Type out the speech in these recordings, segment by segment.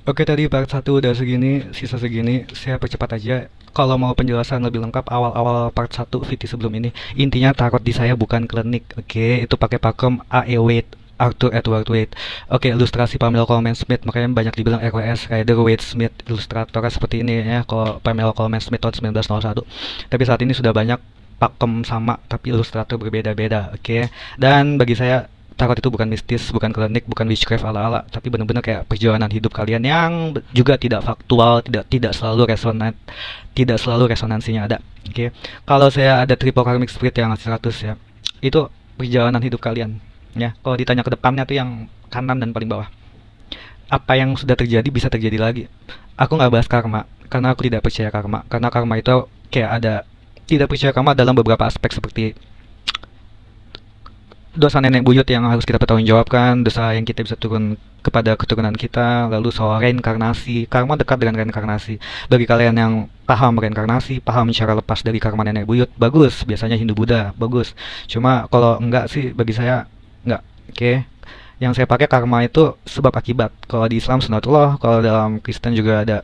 Oke, tadi part satu udah segini, sisa segini, saya percepat aja. Kalau mau penjelasan lebih lengkap awal-awal part satu VT sebelum ini, intinya tarot di saya bukan klinik, oke? Itu pakai pakem AE Waite, Arthur Edward Waite. Oke, ilustrasi Pamela Coleman Smith, makanya banyak dibilang RWS, Rider Waite Smith, ilustratornya seperti ini ya, kalau Pamela Coleman Smith tahun 1901. Tapi saat ini sudah banyak pakem sama, tapi ilustrator berbeda-beda, oke? Dan bagi saya tarot itu bukan mistis, bukan klinik, bukan witchcraft ala-ala, tapi benar-benar kayak perjalanan hidup kalian yang juga tidak faktual, tidak tidak selalu resonan, tidak selalu resonansinya ada. Oke. Kalau saya ada triple karmic spirit yang ngasih 100 ya. Itu perjalanan hidup kalian. Ya, kalau ditanya ke depannya tuh yang kanan dan paling bawah. Apa yang sudah terjadi bisa terjadi lagi. Aku nggak bahas karma karena aku tidak percaya karma. Karena karma itu kayak ada tidak percaya karma dalam beberapa aspek seperti dosa nenek buyut yang harus kita pertanggungjawabkan, dosa yang kita bisa turun kepada keturunan kita, lalu soal reinkarnasi, karma dekat dengan reinkarnasi. Bagi kalian yang paham reinkarnasi, paham cara lepas dari karma nenek buyut, bagus, biasanya Hindu Buddha, bagus. Cuma kalau enggak sih, bagi saya enggak, oke? Yang saya pakai karma itu sebab akibat. Kalau di Islam sunatullah, kalau dalam Kristen juga ada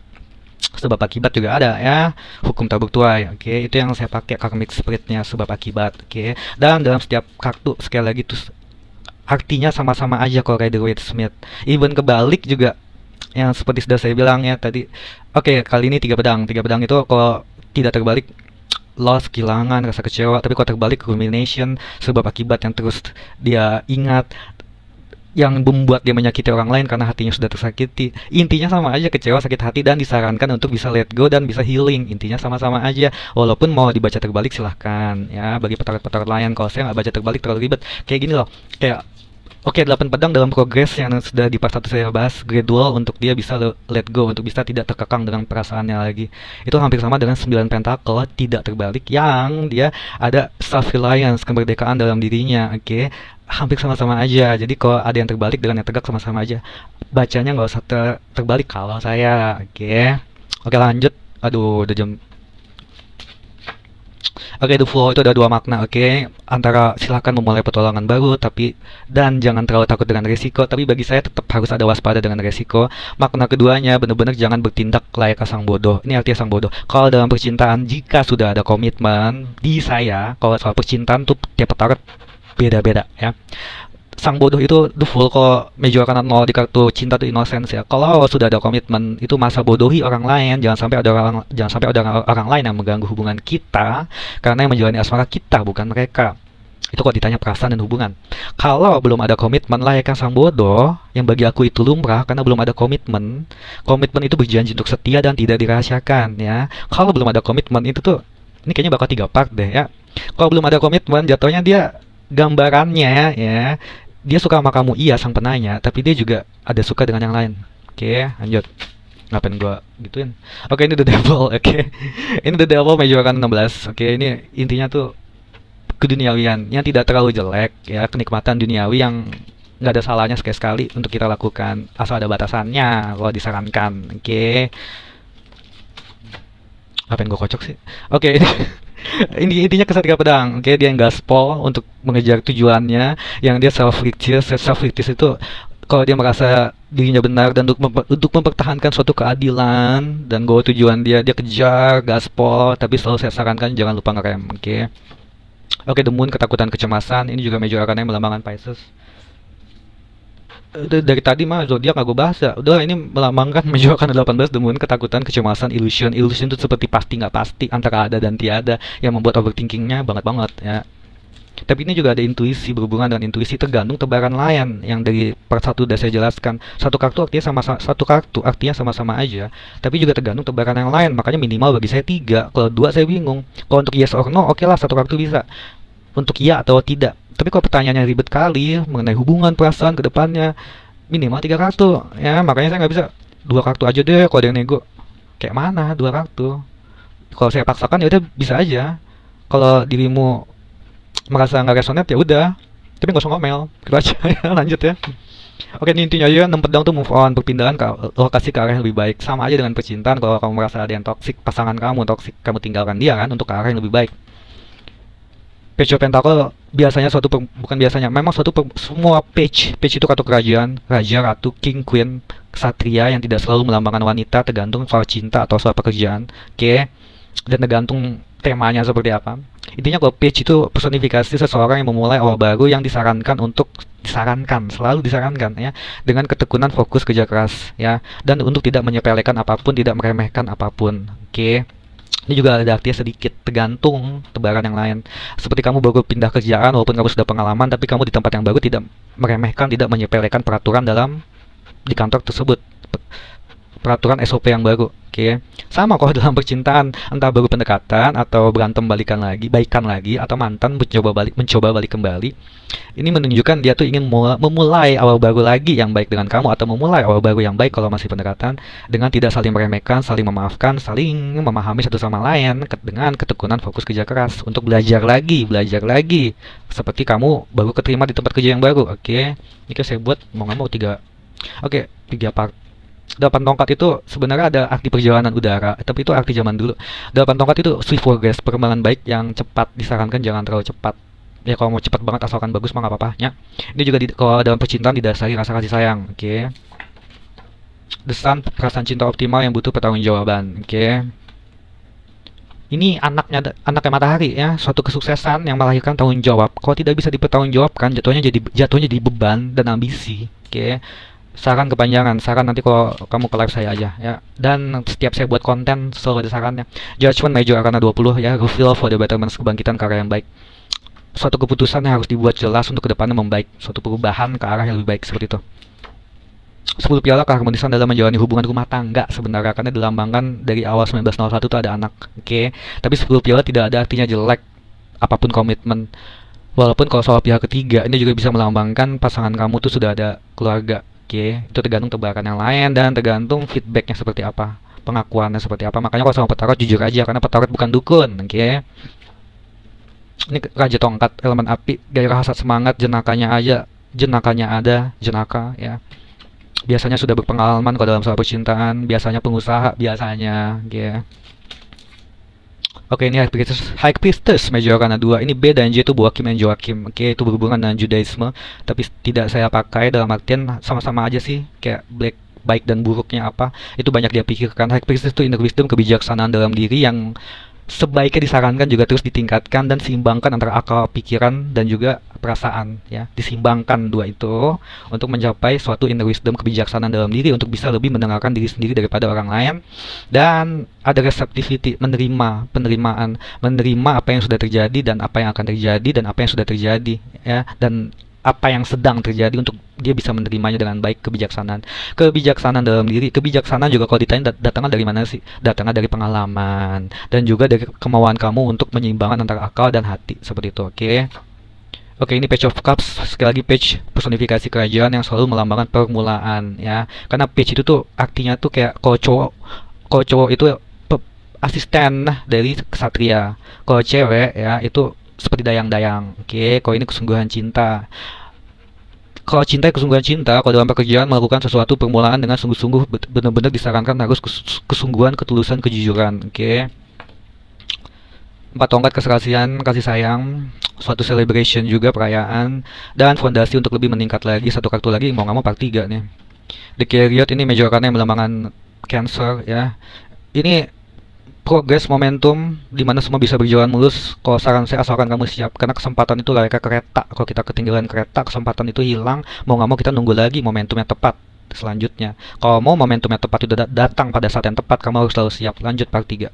sebab akibat juga ada ya, hukum tabuk tuai, oke. Itu yang saya pakai karmic spiritnya sebab akibat, oke. Dan dalam setiap kartu sekali lagi tuh artinya sama-sama aja kalau Rider Waite Smith, even kebalik juga yang seperti sudah saya bilang ya tadi. Oke, kali ini tiga pedang itu kalau tidak terbalik loss, kehilangan, rasa kecewa, tapi kalau terbalik rumination, sebab akibat yang terus dia ingat, yang membuat dia menyakiti orang lain karena hatinya sudah tersakiti. Intinya sama aja, kecewa, sakit hati, dan disarankan untuk bisa let go dan bisa healing. Intinya sama-sama aja. Walaupun mau dibaca terbalik silahkan ya, bagi petarot-petarot lain. Kalau saya nggak baca terbalik terlalu ribet. Kayak gini loh, kayak oke, 8 pedang dalam progres yang sudah di part 1 saya bahas, gradual untuk dia bisa let go, untuk bisa tidak terkekang dengan perasaannya lagi. Itu hampir sama dengan 9 pentacle tidak terbalik yang dia ada self reliance, kemerdekaan dalam dirinya, oke. Hampir sama-sama aja. Jadi kalau ada yang terbalik dengan yang tegak sama-sama aja. Bacanya nggak usah terbalik kalau saya, oke. Oke, lanjut. Aduh, udah jam. Oke, the flow itu ada dua makna, oke. Antara silakan memulai petualangan baru, tapi dan jangan terlalu takut dengan risiko. Tapi bagi saya tetap harus ada waspada dengan risiko. Makna keduanya benar-benar jangan bertindak layaknya sang bodoh. Ini artinya sang bodoh. Kalau dalam percintaan, jika sudah ada komitmen di saya, kalau soal percintaan tuh tiap petarot beda-beda ya. Sang bodoh itu the fool. Kalau major kanan nol di kartu cinta itu innocence ya. Kalau sudah ada komitmen itu masa bodohi orang lain. Jangan sampai ada orang lain yang mengganggu hubungan kita, karena yang menjalani asmara kita bukan mereka. Itu kalau ditanya perasaan dan hubungan. Kalau belum ada komitmen, layaknya sang bodoh, yang bagi aku itu lumrah karena belum ada komitmen. Komitmen itu berjanji untuk setia dan tidak dirahasiakan ya. Kalau belum ada komitmen itu tuh, ini kayaknya bakal 3 part deh ya. Kalau belum ada komitmen, jatuhnya dia gambarannya ya, dia suka sama kamu, iya, sang penanya, tapi dia juga ada suka dengan yang lain. Oke, lanjut. Ngapain gua gituin? Oke, ini the devil. Oke. Ini the devil majoran 16. Oke, ini intinya tuh keduniawian yang tidak terlalu jelek ya, kenikmatan duniawi yang nggak ada salahnya sekali-sekali untuk kita lakukan, asal ada batasannya kalau disarankan. Oke. Ngapain gua kocok sih? Oke, ini ini intinya kesatrian pedang. Oke, dia yang gaspol untuk mengejar tujuannya, yang dia self righteous itu kalau dia merasa dirinya benar dan untuk mempertahankan suatu keadilan dan goal tujuan dia kejar gaspol, tapi selalu saya sarankan jangan lupa ngerem. Oke. Oke, the moon, ketakutan, kecemasan, ini juga major arcana yang melambangkan Pisces. Dari tadi mah zodiak nggak gue bahas ya. Udah, ini melambangkan menunjukkan 18 demun, ketakutan, kecemasan, illusion. Illusion itu seperti pasti nggak pasti, antara ada dan tiada, yang membuat overthinkingnya banget banget ya. Tapi ini juga ada intuisi, berhubungan dengan intuisi tergantung tebaran lain yang dari part 1 udah saya jelaskan. Satu kartu artinya sama-sama aja, tapi juga tergantung tebaran yang lain. Makanya minimal bagi saya 3. Kalau 2 saya bingung. Kalau untuk yes or no, oke lah, satu kartu bisa untuk iya atau tidak. Tapi kalau pertanyaannya ribet kali mengenai hubungan perasaan ke depannya, minimal 3 kartu ya. Makanya saya nggak bisa 2 kartu aja deh kalau ada yang nego. Kayak mana 2 kartu? Kalau saya paksakan ya udah bisa aja. Kalau dirimu merasa nggak resonate ya udah, tapi nggak usah ngomel gitu aja ya. Lanjut ya. Oke, ini intinya aja, 6 pedang tuh move on, perpindahan ke lokasi ke arah yang lebih baik. Sama aja dengan percintaan, kalau kamu merasa ada yang toksik, pasangan kamu toksik, kamu tinggalkan dia kan untuk ke arah yang lebih baik. Page of Pentacle biasanya bukan biasanya, memang semua page itu kartu kerajaan, raja, ratu, king, queen, ksatria yang tidak selalu melambangkan wanita, tergantung soal cinta atau soal pekerjaan. Oke. Dan tergantung temanya seperti apa. Intinya kalau page itu personifikasi seseorang yang memulai awal baru yang selalu disarankan ya, dengan ketekunan, fokus, kerja keras ya, dan untuk tidak menyepelekan apapun, tidak meremehkan apapun. Oke. Ini juga ada artinya sedikit, tergantung tebaran yang lain. Seperti kamu baru pindah kerjaan, walaupun kamu sudah pengalaman, tapi kamu di tempat yang baru tidak meremehkan, tidak menyepelekan peraturan di kantor tersebut. Peraturan SOP yang baru. Oke. Sama kalau dalam percintaan, entah baru pendekatan atau berantem baikan lagi atau mantan mencoba balik kembali. Ini menunjukkan dia tuh ingin memulai awal baru lagi yang baik dengan kamu, atau memulai awal baru yang baik kalau masih pendekatan, dengan tidak saling meremehkan, saling memaafkan, saling memahami satu sama lain, dengan ketekunan, fokus, kerja keras untuk belajar lagi. Seperti kamu baru keterima di tempat kerja yang baru. Oke. Ini kan saya buat mau nggak mau tiga part. 8 tongkat itu sebenarnya ada arti perjalanan udara, tapi itu arti zaman dulu. 8 tongkat itu swift progress, perkembangan baik yang cepat, disarankan jangan terlalu cepat. Ya kalau mau cepat banget asalkan bagus mah nggak apa-apa ya. Ini juga kalau dalam percintaan didasari rasa kasih sayang. Oke. The Sun, perasaan cinta optimal yang butuh pertanggungjawaban. Oke. Ini anaknya matahari ya, suatu kesuksesan yang melahirkan tanggung jawab. Kalau tidak bisa dipertanggungjawabkan, jatuhnya jadi beban dan ambisi. Oke. Saran kepanjangan, saran nanti kalau kamu ke live saya aja ya. Dan setiap saya buat konten selalu ada sarannya. Judgment Major Arcana 20 ya, reveal for the betterment, kebangkitan ke arah yang baik. Suatu keputusan yang harus dibuat jelas untuk kedepannya membaik, suatu perubahan ke arah yang lebih baik, seperti itu. 10 piala keharmonisan dalam menjalani hubungan rumah tangga sebenarnya, karena dilambangkan dari awal 1901 tuh ada anak. Oke. Tapi 10 piala tidak ada artinya jelek apapun komitmen. Walaupun kalau soal pihak ketiga, ini juga bisa melambangkan pasangan kamu tuh sudah ada keluarga. Oke, itu tergantung tebakan yang lain dan tergantung feedbacknya seperti apa, pengakuannya seperti apa. Makanya kalau sama petarot jujur aja, karena petarot bukan dukun. Oke. Ini raja tongkat, elemen api, gairah, hasad, semangat, jenakanya ada, jenaka ya. Biasanya sudah berpengalaman kalau dalam soal percintaan, biasanya pengusaha, biasanya. Oke. Oke, ini High Priestess Major Arcana 2. Ini B dan J itu Boakim dan Joakim. Oke, itu berhubungan dengan Judaisme, tapi tidak saya pakai dalam artian sama-sama aja sih, kayak baik dan buruknya apa. Itu banyak dia pikirkan. High Priestess itu inner wisdom, kebijaksanaan dalam diri yang sebaiknya disarankan juga terus ditingkatkan dan seimbangkan antara akal, pikiran, dan juga perasaan ya. Disimbangkan dua itu untuk mencapai suatu inner wisdom, kebijaksanaan dalam diri, untuk bisa lebih mendengarkan diri sendiri daripada orang lain. Dan ada receptivity, penerimaan, menerima apa yang sudah terjadi dan apa yang akan terjadi dan apa yang sudah terjadi ya, dan apa yang sedang terjadi, untuk dia bisa menerimanya dengan baik. Kebijaksanaan dalam diri. Kebijaksanaan juga kalau ditanya datangnya dari mana sih? Datangnya dari pengalaman dan juga dari kemauan kamu untuk menyeimbangkan antara akal dan hati, seperti itu. Oke, ini Page of Cups, sekali lagi page personifikasi kerajaan yang selalu melambangkan permulaan ya. Karena page itu tuh artinya tuh kayak kalau cowok itu asisten dari ksatria. Kalau cewek ya itu seperti dayang-dayang. Oke, kalau ini kesungguhan cinta. Kalau cinta, kesungguhan cinta, kalau dalam pekerjaan melakukan sesuatu permulaan dengan sungguh-sungguh, benar-benar disarankan harus kesungguhan, ketulusan, kejujuran. Oke. 4 tongkat, keserasian, kasih sayang, suatu celebration juga, perayaan, dan fondasi untuk lebih meningkat lagi. Satu kartu lagi, mau nggak mau part 3 nih. The Chariot, ini Major Arcana yang melambangkan Cancer ya. Ini progres, momentum, dimana semua bisa berjalan mulus. Kalau saran saya, asalkan kamu siap, karena kesempatan itu layaknya kereta. Kalau kita ketinggalan kereta, kesempatan itu hilang, mau nggak mau kita nunggu lagi momentum yang tepat selanjutnya. Kalau mau momentum yang tepat itu datang pada saat yang tepat, kamu harus selalu siap. Lanjut part 3.